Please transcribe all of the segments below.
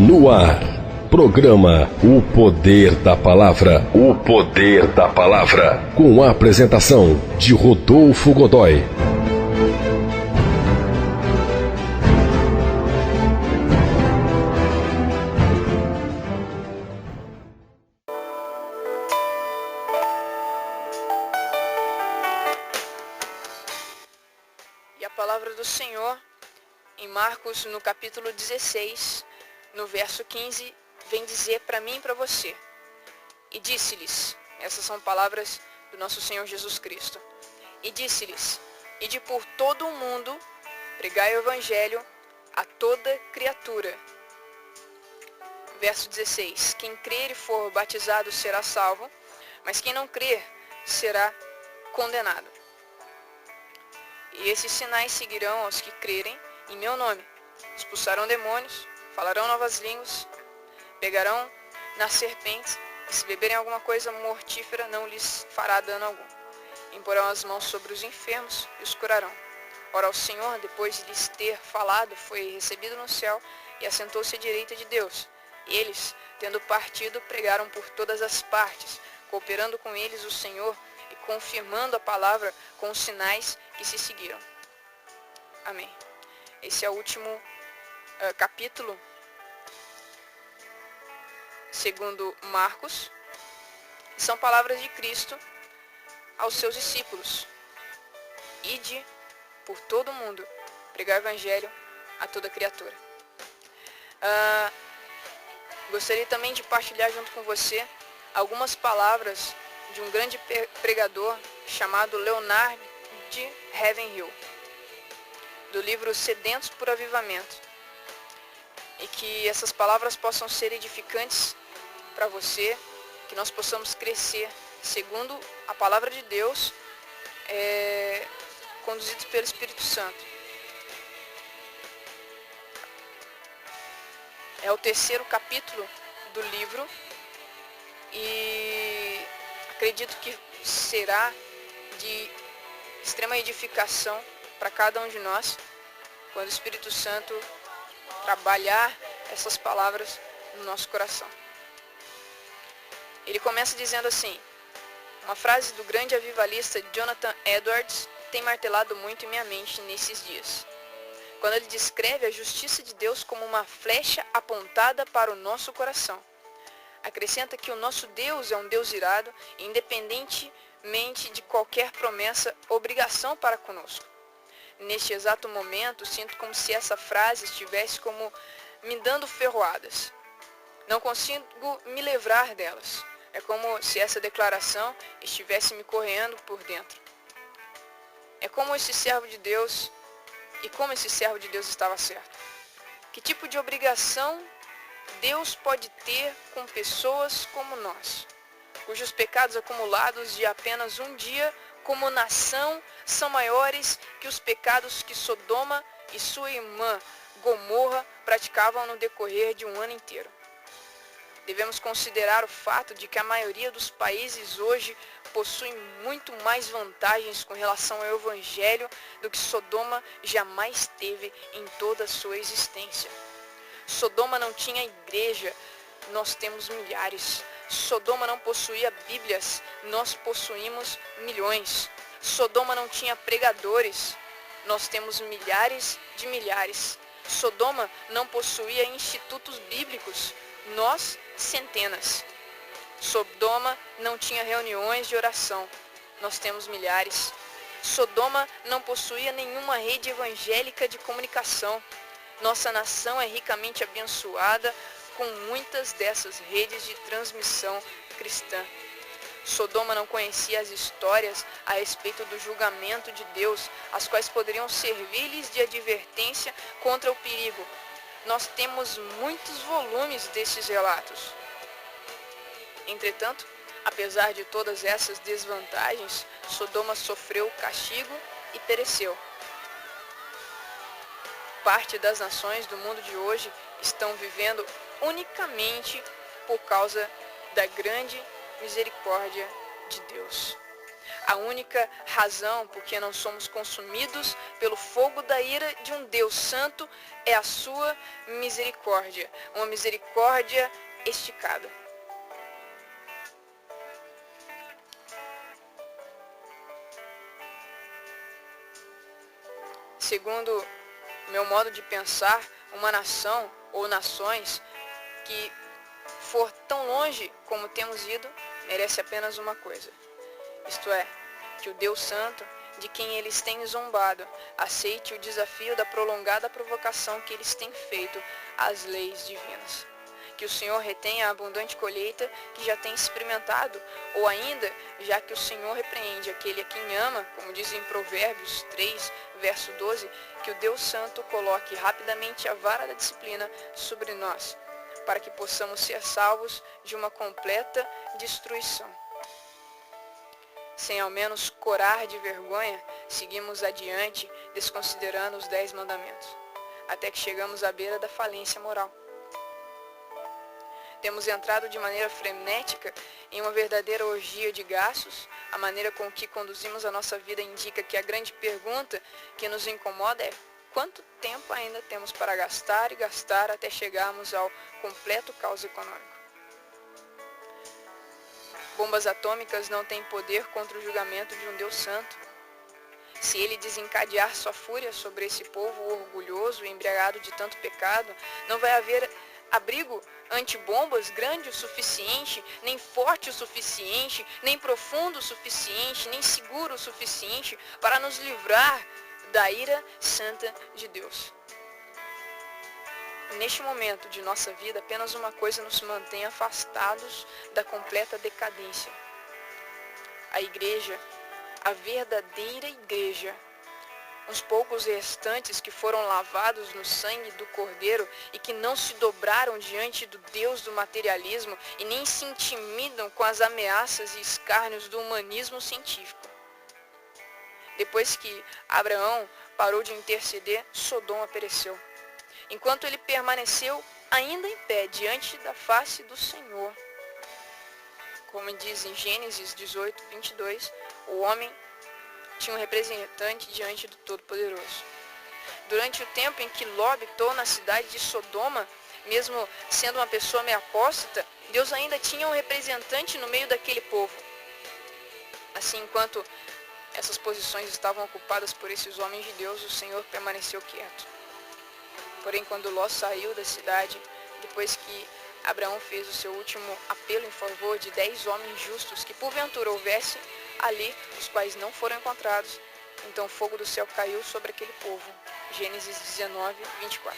No ar, programa O Poder da Palavra. O Poder da Palavra. Com a apresentação de Rodolfo Godoy. E a palavra do Senhor, em Marcos, no capítulo 16, no verso 15, vem dizer para mim e para você. E disse-lhes, essas são palavras do nosso Senhor Jesus Cristo. E disse-lhes, ide por todo o mundo, pregai o evangelho a toda criatura. Verso 16, quem crer e for batizado será salvo, mas quem não crer será condenado. E esses sinais seguirão aos que crerem em meu nome. Expulsarão demônios, falarão novas línguas, pegarão nas serpentes, e se beberem alguma coisa mortífera não lhes fará dano algum. Imporão as mãos sobre os enfermos e os curarão. Ora, o Senhor, depois de lhes ter falado, foi recebido no céu e assentou-se à direita de Deus. E eles, tendo partido, pregaram por todas as partes, cooperando com eles o Senhor e confirmando a palavra com os sinais que se seguiram. Amém. Esse é o último capítulo, segundo Marcos. São palavras de Cristo aos seus discípulos. Ide por todo o mundo, pregar o evangelho a toda criatura. Gostaria também de partilhar junto com você algumas palavras de um grande pregador chamado Leonard Ravenhill, do livro Sedentos por Avivamento, e que essas palavras possam ser edificantes para você, que nós possamos crescer segundo a palavra de Deus, conduzidos pelo Espírito Santo. É o terceiro capítulo do livro e acredito que será de extrema edificação para cada um de nós, quando o Espírito Santo trabalhar essas palavras no nosso coração. Ele começa dizendo assim, uma frase do grande avivalista Jonathan Edwards tem martelado muito em minha mente nesses dias, quando ele descreve a justiça de Deus como uma flecha apontada para o nosso coração. Acrescenta que o nosso Deus é um Deus irado, independentemente de qualquer promessa, obrigação para conosco. Neste exato momento, sinto como se essa frase estivesse como me dando ferroadas. Não consigo me livrar delas. É como se essa declaração estivesse me correndo por dentro. É como esse servo de Deus, e como esse servo de Deus estava certo. Que tipo de obrigação Deus pode ter com pessoas como nós, cujos pecados acumulados de apenas um dia como nação são maiores que os pecados que Sodoma e sua irmã Gomorra praticavam no decorrer de um ano inteiro. Devemos considerar o fato de que a maioria dos países hoje possuem muito mais vantagens com relação ao Evangelho do que Sodoma jamais teve em toda a sua existência. Sodoma não tinha igreja, nós temos milhares. Sodoma não possuía Bíblias, nós possuímos milhões. Sodoma não tinha pregadores, nós temos milhares de milhares. Sodoma não possuía institutos bíblicos, nós centenas. Sodoma não tinha reuniões de oração, nós temos milhares. Sodoma não possuía nenhuma rede evangélica de comunicação. Nossa nação é ricamente abençoada com muitas dessas redes de transmissão cristã. Sodoma não conhecia as histórias a respeito do julgamento de Deus, as quais poderiam servir-lhes de advertência contra o perigo. Nós temos muitos volumes desses relatos. Entretanto, apesar de todas essas desvantagens, Sodoma sofreu castigo e pereceu. Parte das nações do mundo de hoje estão vivendo unicamente por causa da grande misericórdia de Deus. A única razão por que não somos consumidos pelo fogo da ira de um Deus santo é a sua misericórdia, uma misericórdia esticada. Segundo meu modo de pensar, uma nação ou nações que for tão longe como temos ido, merece apenas uma coisa. Isto é, que o Deus Santo, de quem eles têm zombado, aceite o desafio da prolongada provocação que eles têm feito às leis divinas. Que o Senhor retenha a abundante colheita que já tem experimentado, ou ainda, já que o Senhor repreende aquele a quem ama, como diz em Provérbios 3, verso 12, que o Deus Santo coloque rapidamente a vara da disciplina sobre nós, para que possamos ser salvos de uma completa destruição. Sem ao menos corar de vergonha, seguimos adiante, desconsiderando os 10 mandamentos, até que chegamos à beira da falência moral. Temos entrado de maneira frenética em uma verdadeira orgia de gastos. A maneira com que conduzimos a nossa vida indica que a grande pergunta que nos incomoda é: quanto tempo ainda temos para gastar e gastar até chegarmos ao completo caos econômico? Bombas atômicas não têm poder contra o julgamento de um Deus santo. Se ele desencadear sua fúria sobre esse povo orgulhoso e embriagado de tanto pecado, não vai haver abrigo antibombas grande o suficiente, nem forte o suficiente, nem profundo o suficiente, nem seguro o suficiente para nos livrar da ira santa de Deus. Neste momento de nossa vida, apenas uma coisa nos mantém afastados da completa decadência: a igreja, a verdadeira igreja. Uns poucos restantes que foram lavados no sangue do Cordeiro e que não se dobraram diante do Deus do materialismo e nem se intimidam com as ameaças e escárnios do humanismo científico. Depois que Abraão parou de interceder, Sodoma pereceu. Enquanto ele permaneceu ainda em pé diante da face do Senhor. Como diz em Gênesis 18, 22, o homem tinha um representante diante do Todo-Poderoso. Durante o tempo em que Ló habitou na cidade de Sodoma, mesmo sendo uma pessoa meio apóstata, Deus ainda tinha um representante no meio daquele povo. Assim, enquanto essas posições estavam ocupadas por esses homens de Deus, o Senhor permaneceu quieto. Porém, quando Ló saiu da cidade, depois que Abraão fez o seu último apelo em favor de 10 homens justos que porventura houvesse ali, os quais não foram encontrados, então o fogo do céu caiu sobre aquele povo. Gênesis 19, 24.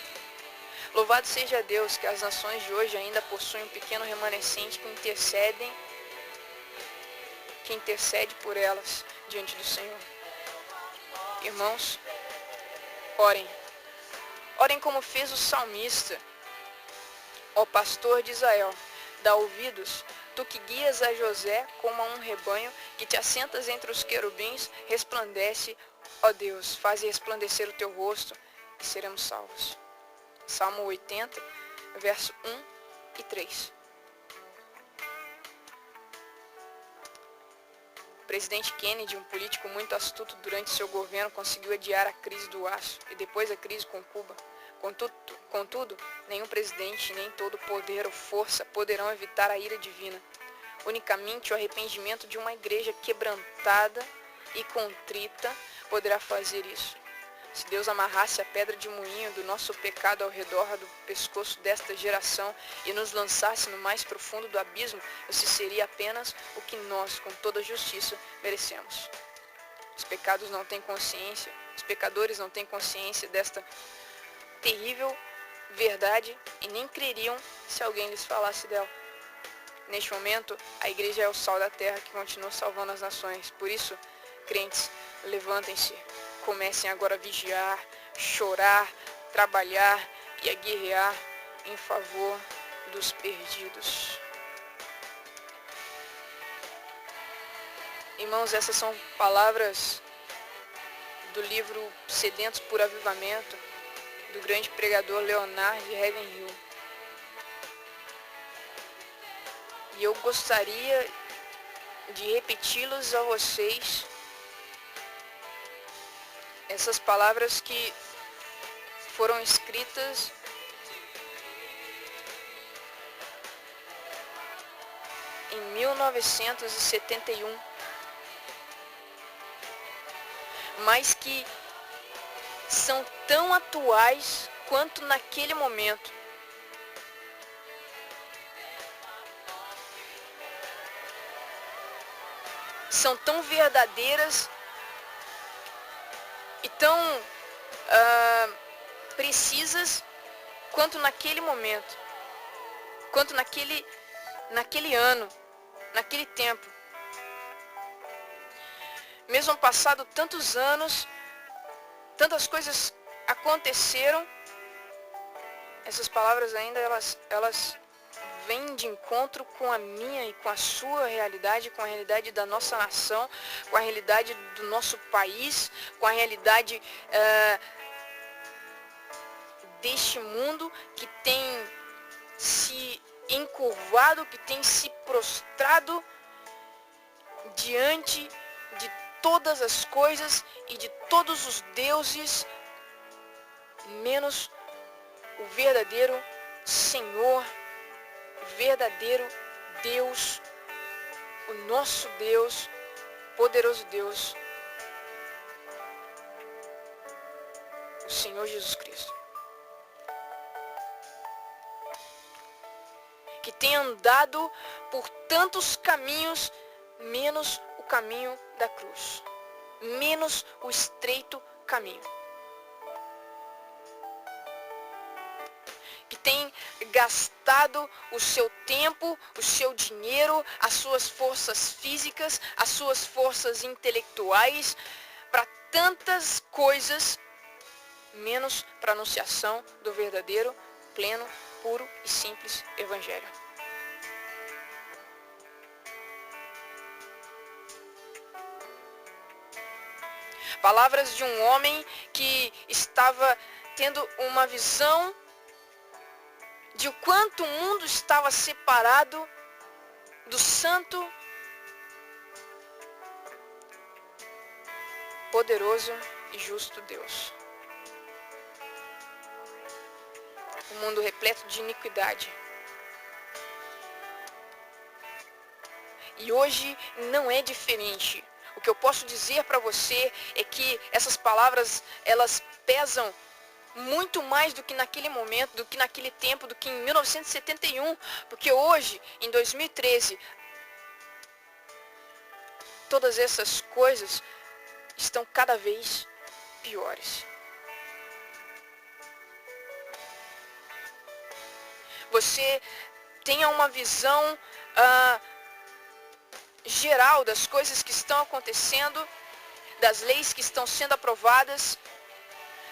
Louvado seja Deus que as nações de hoje ainda possuem um pequeno remanescente que intercede por elas diante do Senhor. Irmãos, orem. Orem como fez o salmista. Ó pastor de Israel, dá ouvidos, tu que guias a José como a um rebanho, que te assentas entre os querubins, resplandece, ó Deus, faz resplandecer o teu rosto, e seremos salvos. Salmo 80, verso 1 e 3. O presidente Kennedy, um político muito astuto durante seu governo, conseguiu adiar a crise do aço e depois a crise com Cuba. Contudo, nenhum presidente, nem todo poder ou força poderão evitar a ira divina. Unicamente o arrependimento de uma igreja quebrantada e contrita poderá fazer isso. Se Deus amarrasse a pedra de moinho do nosso pecado ao redor do pescoço desta geração e nos lançasse no mais profundo do abismo, esse seria apenas o que nós, com toda justiça, merecemos. Os pecados não têm consciência, os pecadores não têm consciência desta terrível verdade e nem creriam se alguém lhes falasse dela. Neste momento, a igreja é o sal da terra que continua salvando as nações. Por isso, crentes, levantem-se. Comecem agora a vigiar, chorar, trabalhar e a guerrear em favor dos perdidos. Irmãos, essas são palavras do livro Sedentos por Avivamento, do grande pregador Leonard Ravenhill. E eu gostaria de repeti-las a vocês. Essas palavras que foram escritas em 1971, mas que são tão atuais quanto naquele momento. São tão verdadeiras e tão precisas quanto naquele momento, quanto naquele ano, naquele tempo. Mesmo passado tantos anos, tantas coisas aconteceram, essas palavras ainda elas vêm de encontro com a minha e com a sua realidade, com a realidade da nossa nação, com a realidade do nosso país, com a realidade deste mundo que tem se encurvado, que tem se prostrado diante de todas as coisas e de todos os deuses, menos o verdadeiro Senhor, o verdadeiro Deus, o nosso Deus, poderoso Deus, o Senhor Jesus Cristo, que tem andado por tantos caminhos, menos o caminho da cruz, menos o estreito caminho, que tem gastado o seu tempo, o seu dinheiro, as suas forças físicas, as suas forças intelectuais para tantas coisas, menos para a anunciação do verdadeiro, pleno, puro e simples Evangelho. Palavras de um homem que estava tendo uma visão de o quanto o mundo estava separado do santo, poderoso e justo Deus. Um mundo repleto de iniquidade. E hoje não é diferente. O que eu posso dizer para você é que essas palavras, elas pesam muito mais do que naquele momento, do que naquele tempo, do que em 1971, porque hoje, em 2013, todas essas coisas estão cada vez piores. Você tenha uma visão geral das coisas que estão acontecendo, das leis que estão sendo aprovadas,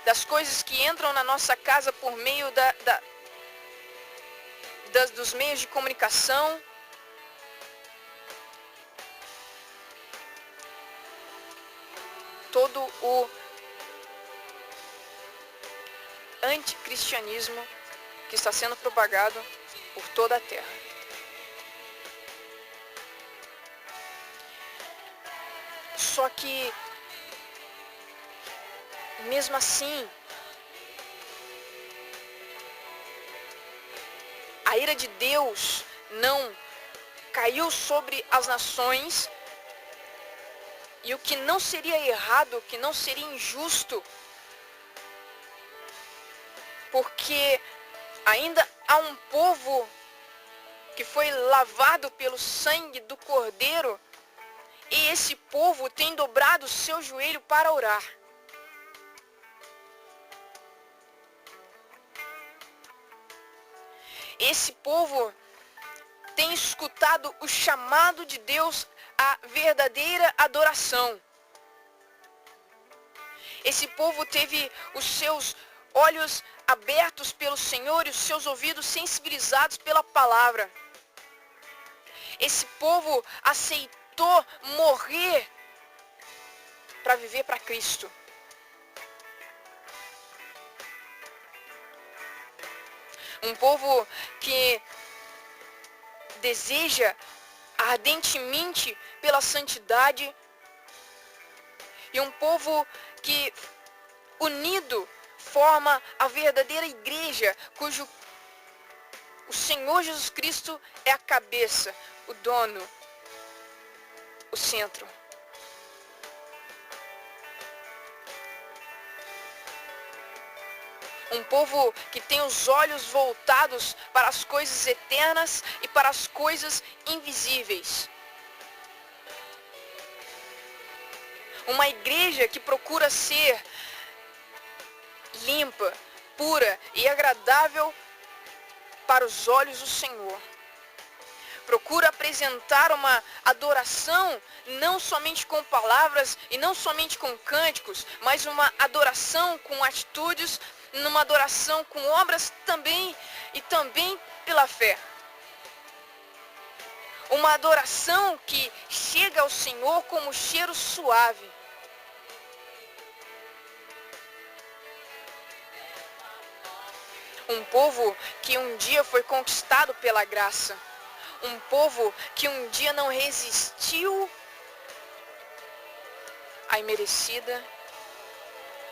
das coisas que entram na nossa casa por meio dos meios de comunicação. Todo o anticristianismo que está sendo propagado por toda a terra. Só que, mesmo assim, a ira de Deus não caiu sobre as nações, e o que não seria errado, o que não seria injusto, porque ainda há um povo que foi lavado pelo sangue do Cordeiro, e esse povo tem dobrado o seu joelho para orar. Esse povo tem escutado o chamado de Deus à verdadeira adoração. Esse povo teve os seus olhos abertos pelo Senhor e os seus ouvidos sensibilizados pela palavra. Esse povo aceitou morrer para viver para Cristo. Um povo que deseja ardentemente pela santidade e um povo que unido forma a verdadeira igreja, cujo o Senhor Jesus Cristo é a cabeça, o dono, o centro. Um povo que tem os olhos voltados para as coisas eternas e para as coisas invisíveis. Uma igreja que procura ser limpa, pura e agradável para os olhos do Senhor. Procura apresentar uma adoração não somente com palavras e não somente com cânticos, mas uma adoração com atitudes, numa adoração com obras também e também pela fé. Uma adoração que chega ao Senhor como cheiro suave. Um povo que um dia foi conquistado pela graça. Um povo que um dia não resistiu à imerecida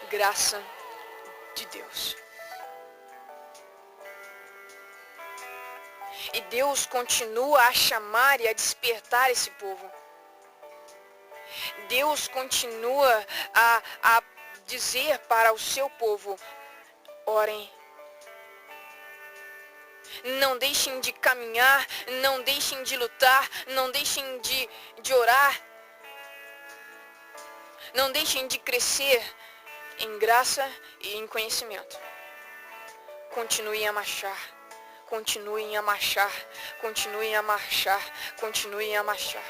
graça de Deus. E Deus continua a chamar e a despertar esse povo. Deus continua a dizer para o seu povo: orem. Não deixem de caminhar, não deixem de lutar, não deixem de orar. Não deixem de crescer em graça e em conhecimento. Continuem a marchar, continuem a marchar, continuem a marchar, continuem a marchar.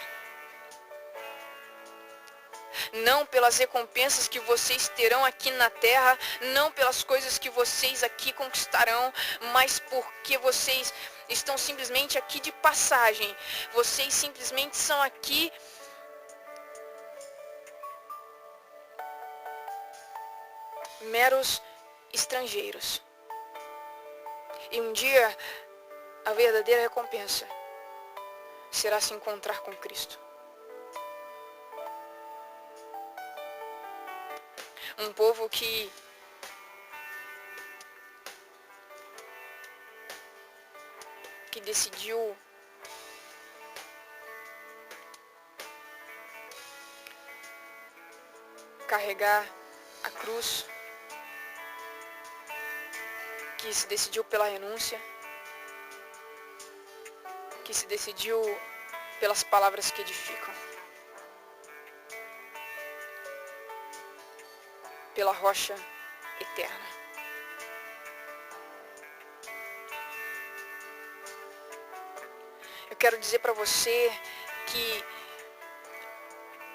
Não pelas recompensas que vocês terão aqui na terra, não pelas coisas que vocês aqui conquistarão, mas porque vocês estão simplesmente aqui de passagem. Vocês simplesmente são aqui meros estrangeiros. E um dia a verdadeira recompensa será se encontrar com Cristo. Um povo que decidiu carregar a cruz, que se decidiu pela renúncia, que se decidiu pelas palavras que edificam, pela rocha eterna. Eu quero dizer para você que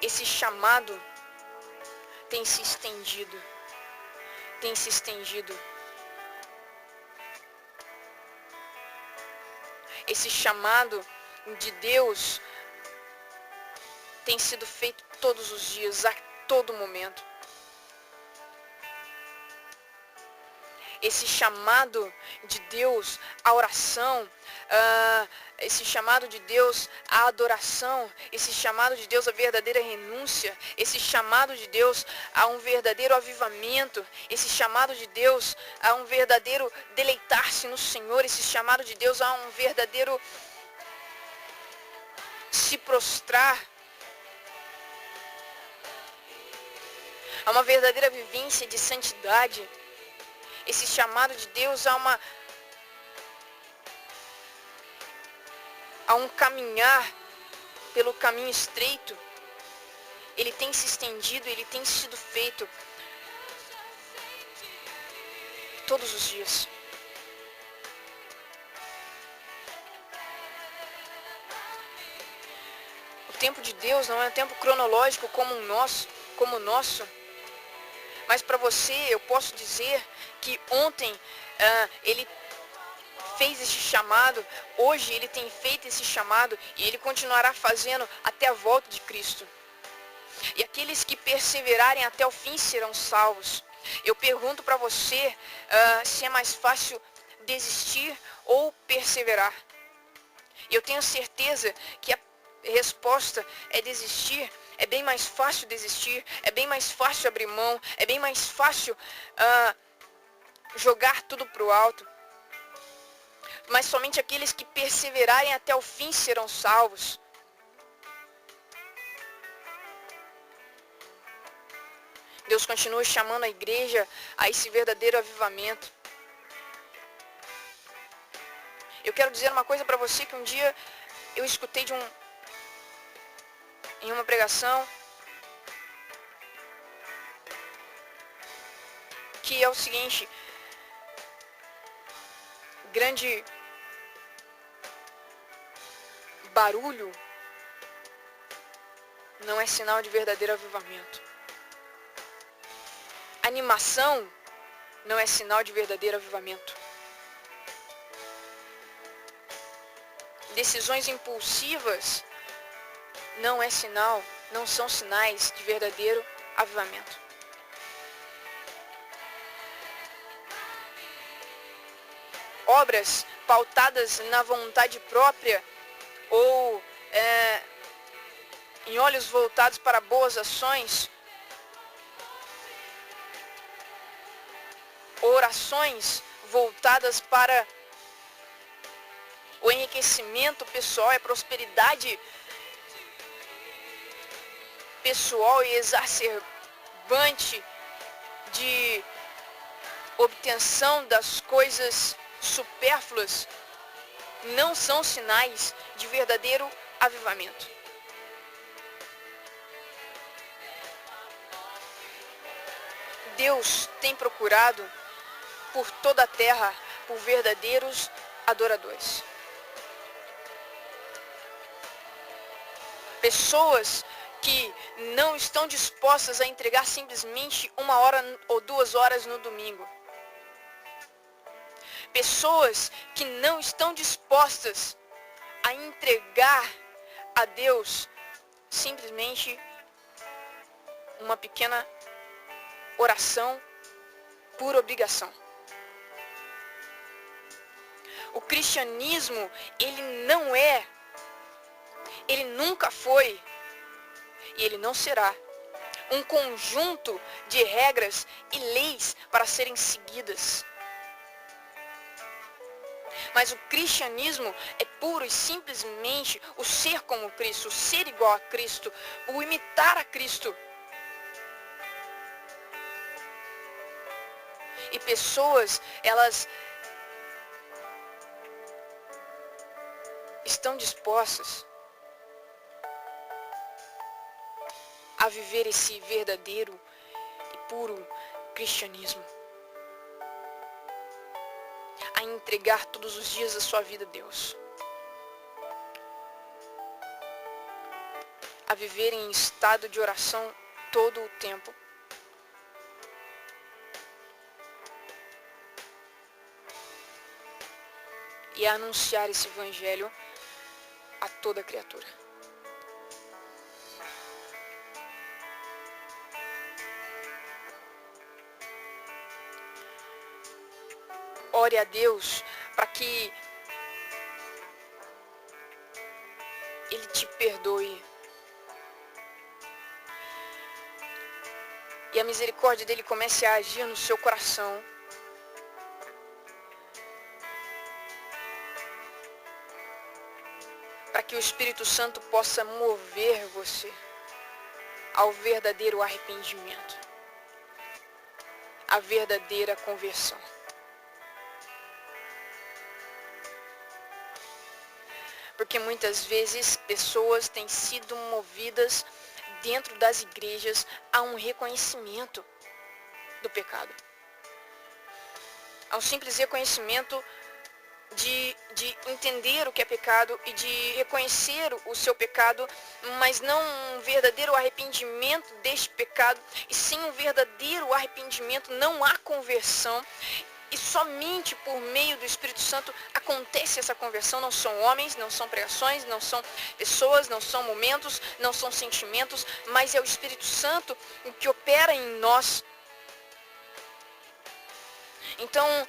esse chamado tem se estendido, tem se estendido. Esse chamado de Deus tem sido feito todos os dias, a todo momento. Esse chamado de Deus à oração, esse chamado de Deus à adoração, esse chamado de Deus à verdadeira renúncia, esse chamado de Deus a um verdadeiro avivamento, esse chamado de Deus a um verdadeiro deleitar-se no Senhor, esse chamado de Deus a um verdadeiro se prostrar, a uma verdadeira vivência de santidade. Esse chamado de Deus a um caminhar pelo caminho estreito, ele tem se estendido, ele tem sido feito todos os dias. O tempo de Deus não é um tempo cronológico como o nosso. Mas para você, eu posso dizer que ontem ele fez esse chamado, hoje ele tem feito esse chamado e ele continuará fazendo até a volta de Cristo. E aqueles que perseverarem até o fim serão salvos. Eu pergunto para você se é mais fácil desistir ou perseverar. E eu tenho certeza que resposta é desistir, é bem mais fácil desistir, é bem mais fácil abrir mão, é bem mais fácil jogar tudo para o alto. Mas somente aqueles que perseverarem até o fim serão salvos. Deus continua chamando a igreja a esse verdadeiro avivamento. Eu quero dizer uma coisa para você que um dia eu escutei em uma pregação, que é o seguinte: grande barulho não é sinal de verdadeiro avivamento. Animação não é sinal de verdadeiro avivamento. Decisões impulsivas não são sinais de verdadeiro avivamento. Obras pautadas na vontade própria ou em olhos voltados para boas ações, orações voltadas para o enriquecimento pessoal e a prosperidade pessoal e exacerbante de obtenção das coisas supérfluas, não são sinais de verdadeiro avivamento. Deus tem procurado por toda a terra por verdadeiros adoradores. Pessoas que não estão dispostas a entregar simplesmente 1 hora ou 2 horas no domingo. Pessoas que não estão dispostas a entregar a Deus simplesmente uma pequena oração por obrigação. O cristianismo, ele nunca foi e ele não será um conjunto de regras e leis para serem seguidas. Mas o cristianismo é puro e simplesmente o ser como Cristo, o ser igual a Cristo, o imitar a Cristo. E pessoas, elas estão dispostas a viver esse verdadeiro e puro cristianismo, a entregar todos os dias da sua vida a Deus, a viver em estado de oração todo o tempo, e a anunciar esse evangelho a toda criatura. Ore a Deus para que Ele te perdoe. E a misericórdia dele comece a agir no seu coração. Para que o Espírito Santo possa mover você ao verdadeiro arrependimento, à verdadeira conversão. Porque muitas vezes pessoas têm sido movidas dentro das igrejas a um reconhecimento do pecado. A um simples reconhecimento de entender o que é pecado e de reconhecer o seu pecado, mas não um verdadeiro arrependimento deste pecado, e sem um verdadeiro arrependimento não há conversão. E somente por meio do Espírito Santo acontece essa conversão. Não são homens, não são pregações, não são pessoas, não são momentos, não são sentimentos, mas é o Espírito Santo que opera em nós. Então,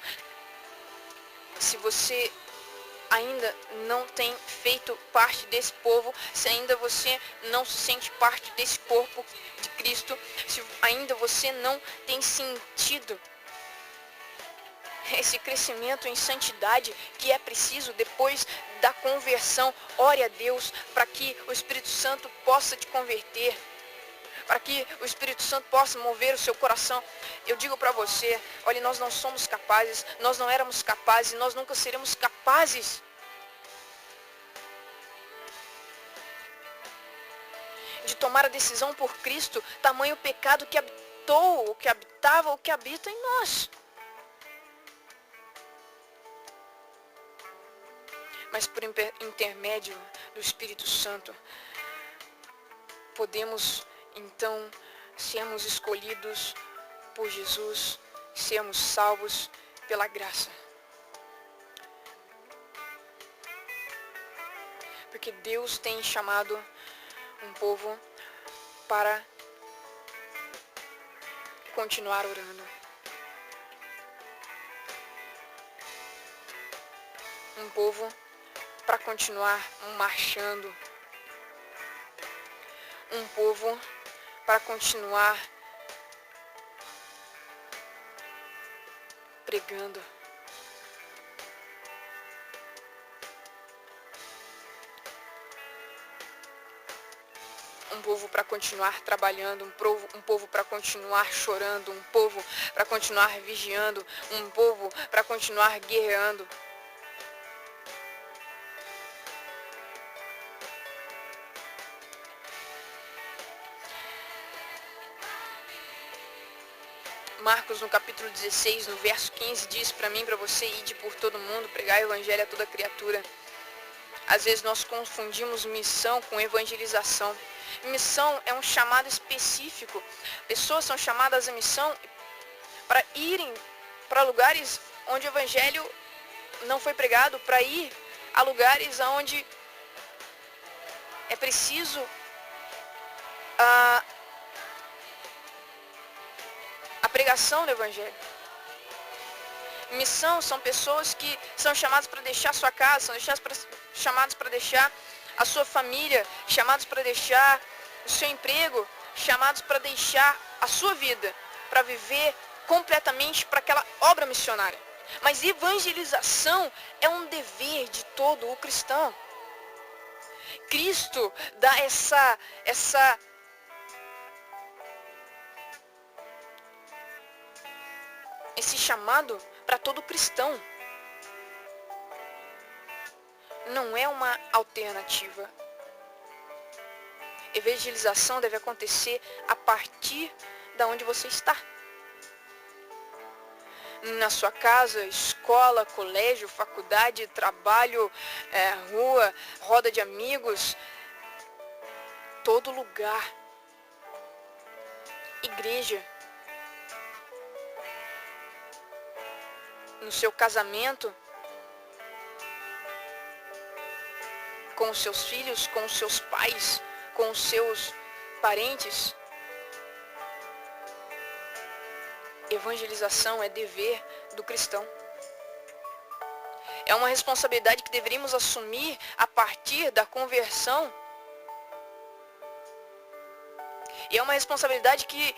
se você ainda não tem feito parte desse povo, se ainda você não se sente parte desse corpo de Cristo, se ainda você não tem sentido esse crescimento em santidade que é preciso depois da conversão, ore a Deus para que o Espírito Santo possa te converter, para que o Espírito Santo possa mover o seu coração. Eu digo para você, olha, nós não somos capazes, nós não éramos capazes, nós nunca seremos capazes de tomar a decisão por Cristo, tamanho pecado que habitou, o que habitava, o que habita em nós. Mas por intermédio do Espírito Santo, podemos então sermos escolhidos por Jesus, sermos salvos pela graça. Porque Deus tem chamado um povo para continuar orando. Um povo para continuar marchando. Um povo para continuar pregando. Um povo para continuar trabalhando, um povo para continuar chorando, um povo para continuar vigiando, um povo para continuar guerreando. Marcos, no capítulo 16, no verso 15, diz para mim, para você, ide por todo mundo, pregar o evangelho a toda criatura. Às vezes nós confundimos missão com evangelização. Missão é um chamado específico. Pessoas são chamadas à missão para irem para lugares onde o evangelho não foi pregado, para ir a lugares onde é preciso a pregação do evangelho. Missão são pessoas que são chamadas para deixar sua casa, são chamadas para deixar a sua família, chamados para deixar o seu emprego, chamados para deixar a sua vida, para viver completamente para aquela obra missionária. Mas evangelização é um dever de todo o cristão. Cristo dá esse chamado para todo cristão. Não é uma alternativa. Evangelização deve acontecer a partir da onde você está. Na sua casa, escola, colégio, faculdade, trabalho, rua, roda de amigos, todo lugar. Igreja. No seu casamento, com os seus filhos, com os seus pais, com os seus parentes. Evangelização é dever do cristão. É uma responsabilidade que deveríamos assumir a partir da conversão. E é uma responsabilidade que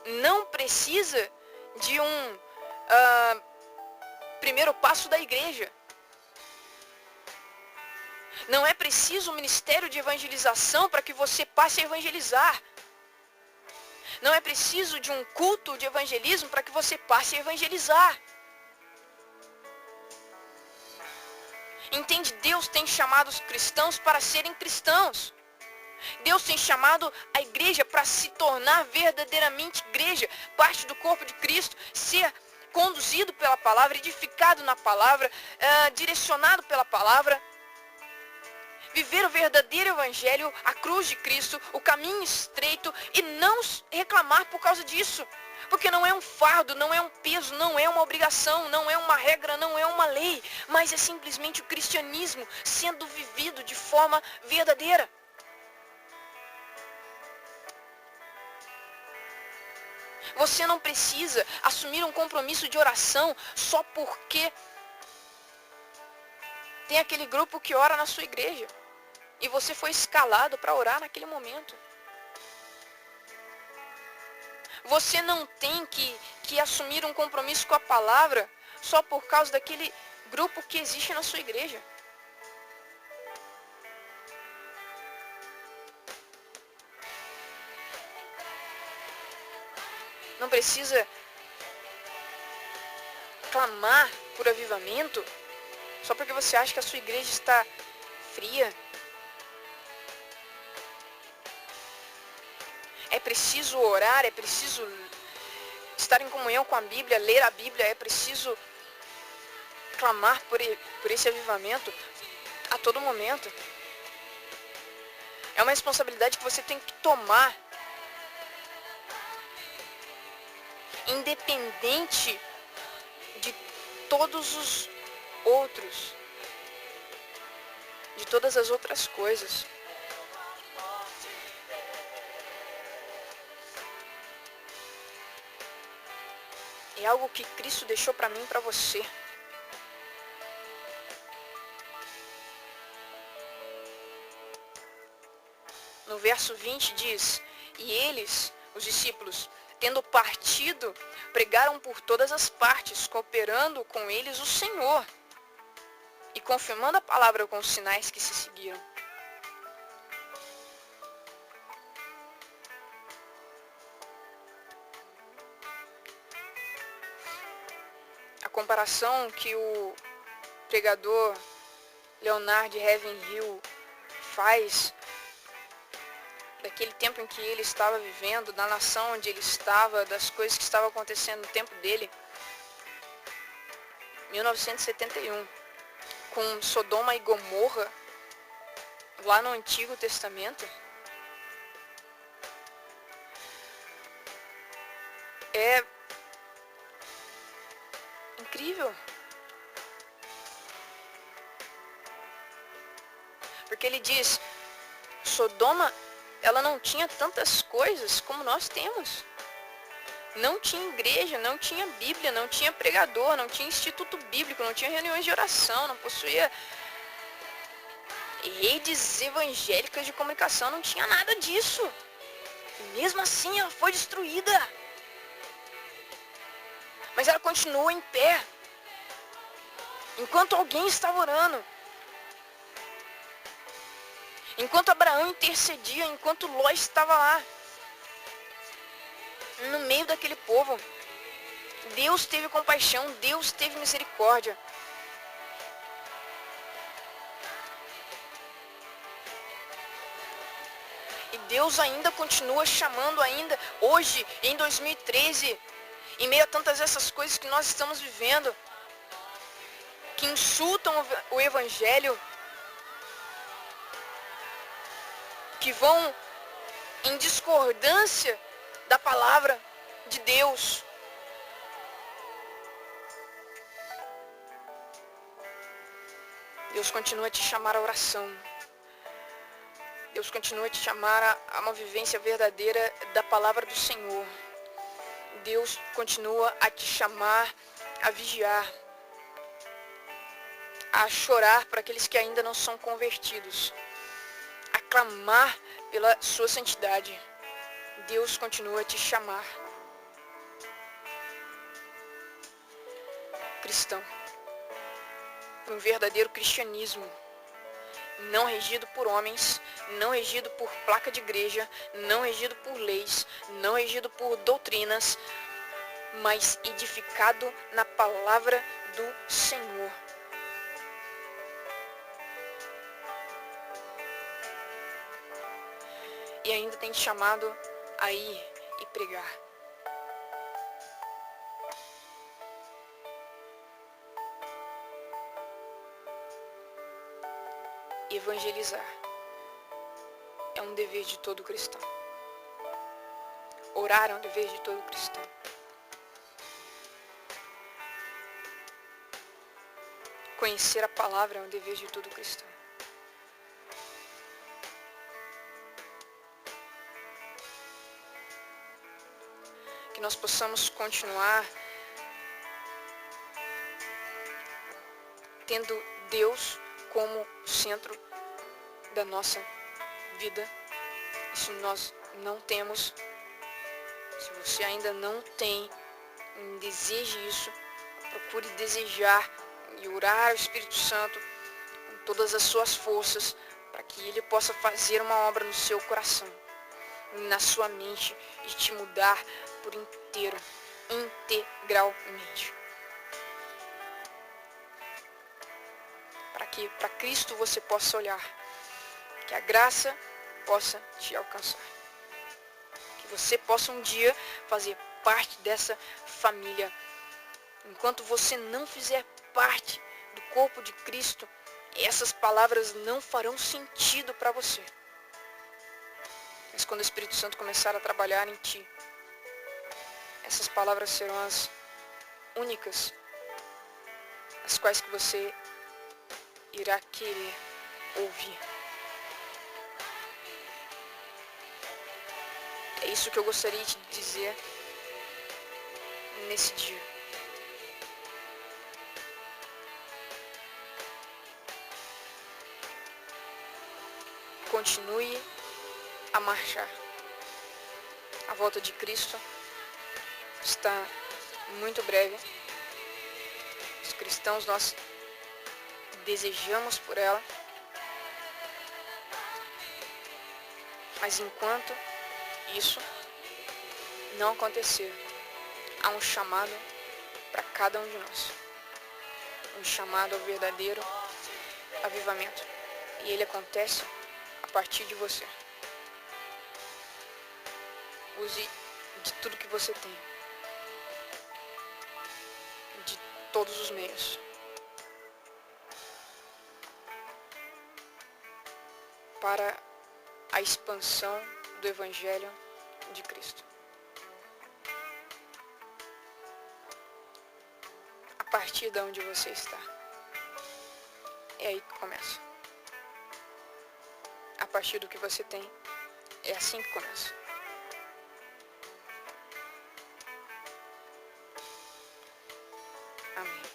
não precisa de um primeiro passo da igreja. Não é preciso um ministério de evangelização para que você passe a evangelizar. Não é preciso de um culto de evangelismo para que você passe a evangelizar. Entende? Deus tem chamado os cristãos para serem cristãos. Deus tem chamado a igreja para se tornar verdadeiramente igreja, parte do corpo de Cristo, ser conduzido pela palavra, edificado na palavra, direcionado pela palavra. Viver o verdadeiro evangelho, a cruz de Cristo, o caminho estreito e não reclamar por causa disso. Porque não é um fardo, não é um peso, não é uma obrigação, não é uma regra, não é uma lei, mas é simplesmente o cristianismo sendo vivido de forma verdadeira. Você não precisa assumir um compromisso de oração só porque Tem aquele grupo que ora na sua igreja. E você foi escalado para orar naquele momento. Você não tem que assumir um compromisso com a palavra só por causa daquele grupo que existe na sua igreja. Não precisa clamar por avivamento só porque você acha que a sua igreja está fria. É preciso orar, é preciso estar em comunhão com a Bíblia, ler a Bíblia, é preciso clamar por esse avivamento a todo momento. É uma responsabilidade que você tem que tomar, independente de todos os outros, de todas as outras coisas. É algo que Cristo deixou para mim e para você. No verso 20 diz: e eles, os discípulos, tendo partido, pregaram por todas as partes, cooperando com eles o Senhor e confirmando a palavra com os sinais que se seguiram. A comparação que o pregador Leonard Ravenhill faz daquele tempo em que ele estava vivendo, da nação onde ele estava, das coisas que estavam acontecendo no tempo dele, 1971, com Sodoma e Gomorra, lá no Antigo Testamento, é incrível. Porque ele diz, Sodoma, ela não tinha tantas coisas como nós temos. Não tinha igreja, não tinha Bíblia, não tinha pregador, não tinha instituto bíblico, não tinha reuniões de oração, não possuía redes evangélicas de comunicação, não tinha nada disso. E mesmo assim ela foi destruída. Mas ela continuou em pé. Enquanto alguém estava orando. Enquanto Abraão intercedia, enquanto Ló estava lá. No meio daquele povo. Deus teve compaixão, Deus teve misericórdia. E Deus ainda continua chamando ainda, hoje, em 2013, em meio a tantas essas coisas que nós estamos vivendo, que insultam o Evangelho, que vão em discordância da palavra de Deus. Deus continua a te chamar à oração. Deus continua a te chamar a uma vivência verdadeira da palavra do Senhor. Deus continua a te chamar a vigiar, a chorar para aqueles que ainda não são convertidos, a clamar pela sua santidade. Deus continua a te chamar. Cristão, um verdadeiro cristianismo, não regido por homens, não regido por placa de igreja, não regido por leis, não regido por doutrinas, mas edificado na palavra do Senhor. E ainda tem te chamado a ir e pregar. Evangelizar é um dever de todo cristão. Orar é um dever de todo cristão. Conhecer a palavra é um dever de todo cristão. Que nós possamos continuar tendo Deus como centro da nossa vida. Isso nós não temos. Se você ainda não tem, deseje isso. Procure desejar e orar ao Espírito Santo com todas as suas forças para que Ele possa fazer uma obra no seu coração, na sua mente e te mudar por inteiro, integralmente. Para que para Cristo você possa olhar, que a graça possa te alcançar. Que você possa um dia fazer parte dessa família. Enquanto você não fizer parte do corpo de Cristo, essas palavras não farão sentido para você. Mas quando o Espírito Santo começar a trabalhar em ti, essas palavras serão as únicas, as quais que você irá querer ouvir. É isso que eu gostaria de dizer nesse dia. Continue a marchar. A volta de Cristo está muito breve. Os cristãos, nós desejamos por ela. Mas enquanto isso não acontecer, há um chamado para cada um de nós. Um chamado ao verdadeiro avivamento. E ele acontece a partir de você. Use de tudo que você tem. De todos os meios. Para a expansão do Evangelho de Cristo. A partir de onde você está. É aí que começa. A partir do que você tem, é assim que começa. Amém.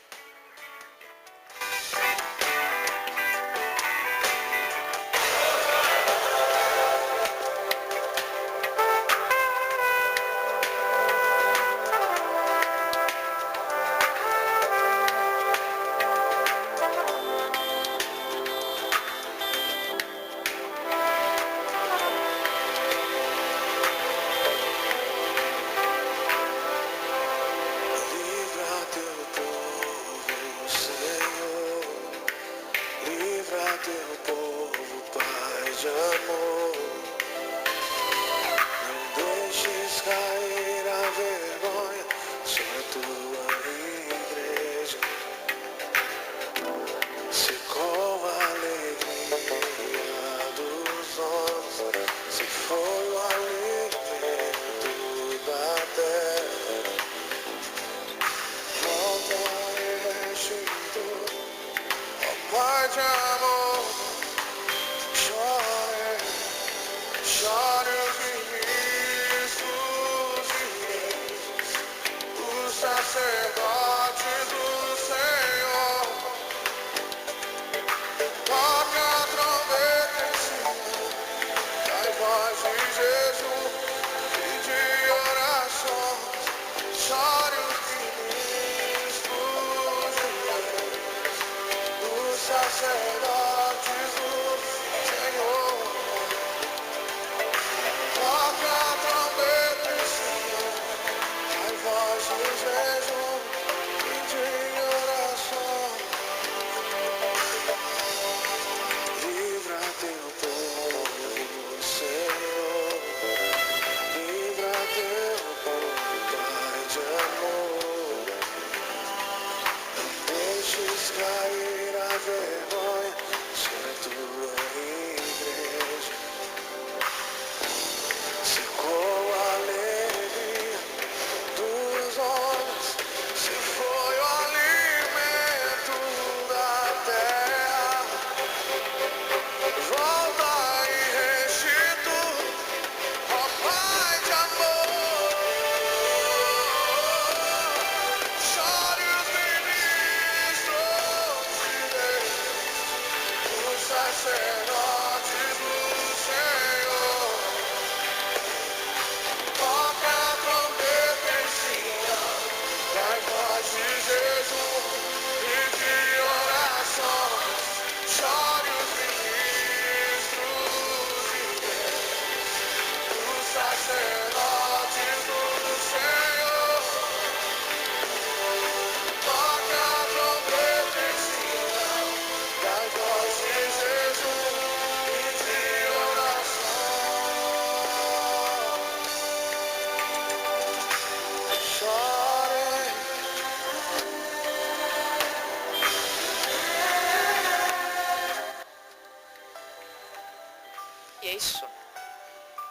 E é isso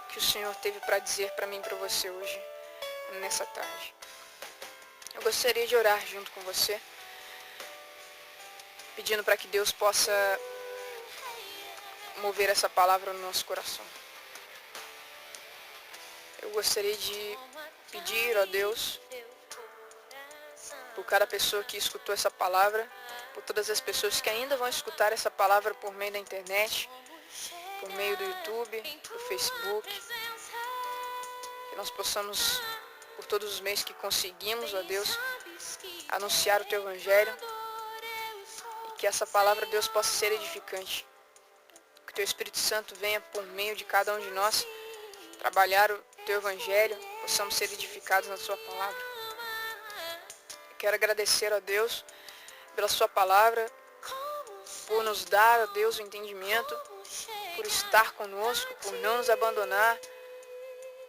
que o Senhor teve para dizer para mim e para você hoje, nessa tarde. Eu gostaria de orar junto com você, pedindo para que Deus possa mover essa palavra no nosso coração. Eu gostaria de pedir a Deus por cada pessoa que escutou essa palavra, por todas as pessoas que ainda vão escutar essa palavra por meio da internet, por meio do YouTube, do Facebook, que nós possamos, por todos os meios que conseguimos, ó Deus, anunciar o Teu Evangelho, e que essa palavra, Deus, possa ser edificante. Que o Teu Espírito Santo venha por meio de cada um de nós, trabalhar o Teu Evangelho, possamos ser edificados na Sua palavra. Eu quero agradecer a Deus pela Sua palavra, por nos dar, ó Deus, o entendimento, por estar conosco, por não nos abandonar.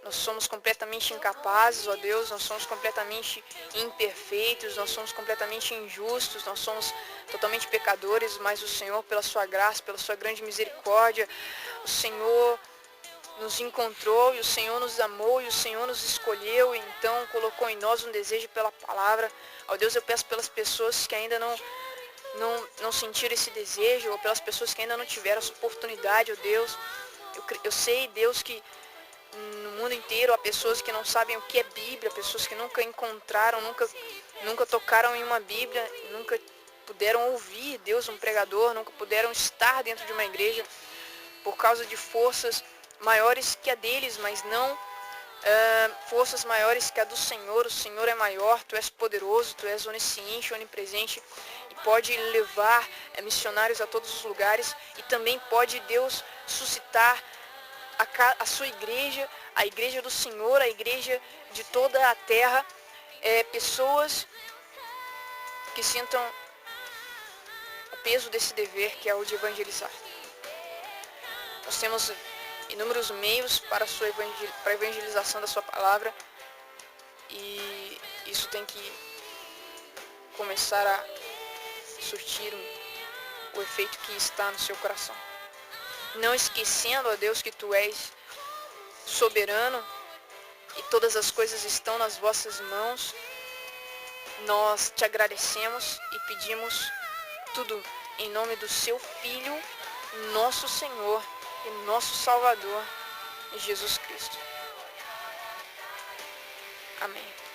Nós somos completamente incapazes, ó Deus, nós somos completamente imperfeitos, nós somos completamente injustos, nós somos totalmente pecadores, mas o Senhor, pela Sua graça, pela Sua grande misericórdia, o Senhor nos encontrou e o Senhor nos amou e o Senhor nos escolheu, e então colocou em nós um desejo pela palavra. Ó Deus, eu peço pelas pessoas que ainda não sentiram esse desejo, ou pelas pessoas que ainda não tiveram essa oportunidade, ó Deus. Eu sei, Deus, que no mundo inteiro há pessoas que não sabem o que é Bíblia, pessoas que nunca encontraram, nunca tocaram em uma Bíblia, nunca puderam ouvir, Deus, um pregador, nunca puderam estar dentro de uma igreja por causa de forças maiores que a deles, mas não forças maiores que a do Senhor. O Senhor é maior, Tu és poderoso, Tu és onisciente, onipresente, e pode levar missionários a todos os lugares, e também pode, Deus, suscitar a Sua igreja, a igreja do Senhor, a igreja de toda a terra, pessoas que sintam o peso desse dever, que é o de evangelizar. Nós temos inúmeros meios para a evangelização da Sua palavra, e isso tem que começar a surtir o efeito que está no seu coração. Não esquecendo, ó Deus, que Tu és soberano e todas as coisas estão nas vossas mãos. Nós Te agradecemos e pedimos tudo em nome do Seu Filho, nosso Senhor e nosso Salvador, Jesus Cristo. Amém.